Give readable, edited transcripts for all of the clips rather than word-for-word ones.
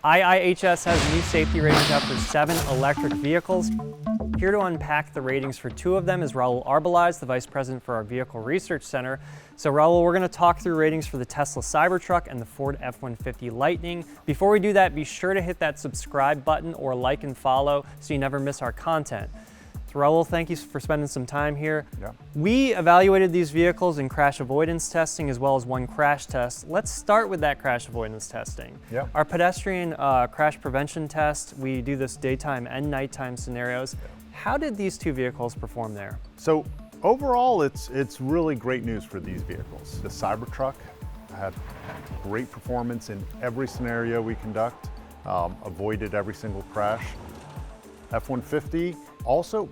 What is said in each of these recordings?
IIHS has new safety ratings out for 7 electric vehicles. Here to unpack the ratings for 2 of them is Raul Arbelaez, the Vice President for our Vehicle Research Center. So Raul, we're going to talk through ratings for the Tesla Cybertruck and the Ford F-150 Lightning. Before we do that, be sure to hit that subscribe button or like and follow so you never miss our content. So Raul, thank you for spending some time here. Yeah. We evaluated these vehicles in crash avoidance testing as well as one crash test. Let's start with that crash avoidance testing. Yeah. Our pedestrian crash prevention test, we do this daytime and nighttime scenarios. How did these 2 vehicles perform there? So overall, it's really great news for these vehicles. The Cybertruck had great performance in every scenario we conduct, avoided every single crash. F-150 also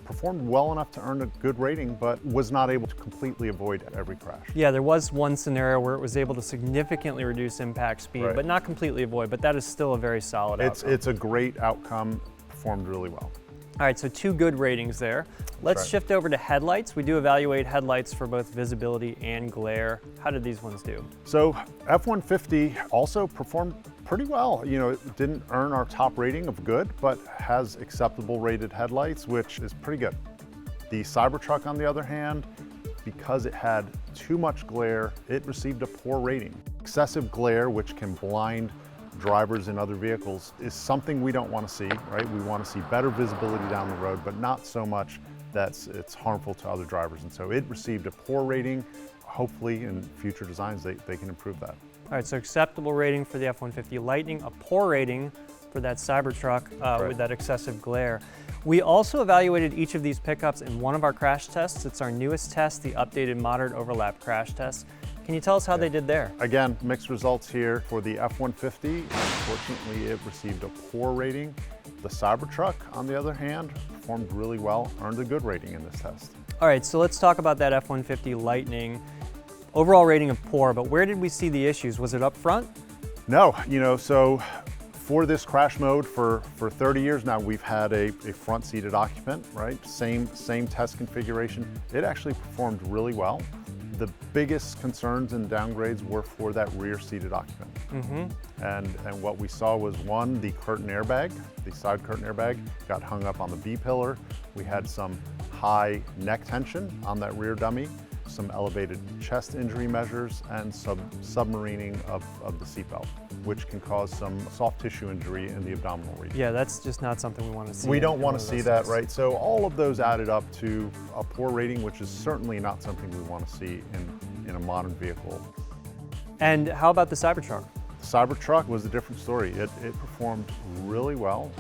performed well enough to earn a good rating, but was not able to completely avoid every crash. Yeah, there was one scenario where it was able to significantly reduce impact speed, Right. but not completely avoid, but that is still a very solid outcome. It's a great outcome, performed really well. All right, so 2 good ratings there. Let's right. shift over to headlights. We do evaluate headlights for both visibility and glare. How did these ones do? So F-150 also performed pretty well. You know, it didn't earn our top rating of good, but has acceptable rated headlights, which is pretty good. The Cybertruck, on the other hand, because it had too much glare, it received a poor rating. Excessive glare, which can blind drivers in other vehicles, is something we don't want to see, right? We want to see better visibility down the road, but not so much that it's harmful to other drivers. And so it received a poor rating. Hopefully in future designs, they can improve that. All right, so acceptable rating for the F-150 Lightning, a poor rating for that Cybertruck Right. with that excessive glare. We also evaluated each of these pickups in one of our crash tests. It's our newest test, the updated moderate overlap crash test. Can you tell us how they did there? Again, mixed results here for the F-150. Unfortunately, it received a poor rating. The Cybertruck, on the other hand, performed really well, earned a good rating in this test. All right, so let's talk about that F-150 Lightning. Overall rating of poor, but where did we see the issues? Was it up front? No, you know, so for this crash mode for 30 years now, we've had a front-seated occupant, right? Same test configuration. It actually performed really well. The biggest concerns and downgrades were for that rear-seated occupant. And what we saw was, one, the curtain airbag, the side curtain airbag, got hung up on the B-pillar. We had some high neck tension on that rear dummy, some elevated chest injury measures, and some submarining of the seatbelt, which can cause some soft tissue injury in the abdominal region. Yeah, that's just not something we want to see. We don't want to see that, right? So all of those added up to a poor rating, which is certainly not something we want to see in a modern vehicle. And how about the Cybertruck? The Cybertruck was a different story. It performed really well,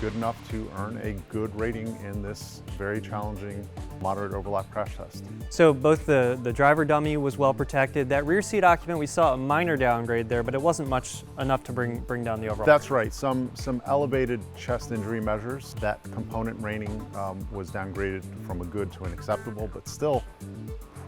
good enough to earn a good rating in this very challenging moderate overlap crash test. So both the driver dummy was well protected. That rear seat occupant, we saw a minor downgrade there, but it wasn't much enough to bring down the overall. That's right. Some elevated chest injury measures. That component rating was downgraded from a good to an acceptable, but still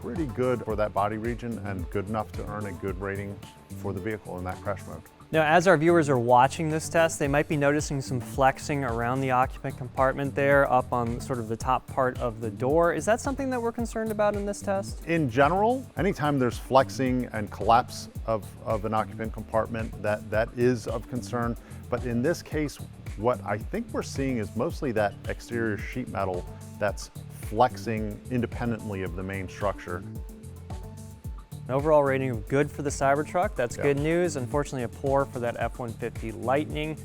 pretty good for that body region and good enough to earn a good rating for the vehicle in that crash mode. Now, as our viewers are watching this test, they might be noticing some flexing around the occupant compartment there, up on sort of the top part of the door. Is that something that we're concerned about in this test? In general, anytime there's flexing and collapse of an occupant compartment, that is of concern. But in this case, what I think we're seeing is mostly that exterior sheet metal that's flexing independently of the main structure. An overall rating of good for the Cybertruck. That's Yeah. good news. Unfortunately, a poor for that F-150 Lightning.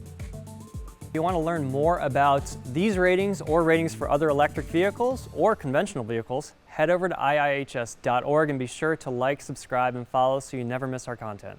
If you want to learn more about these ratings or ratings for other electric vehicles or conventional vehicles, head over to IIHS.org and be sure to like, subscribe, and follow so you never miss our content.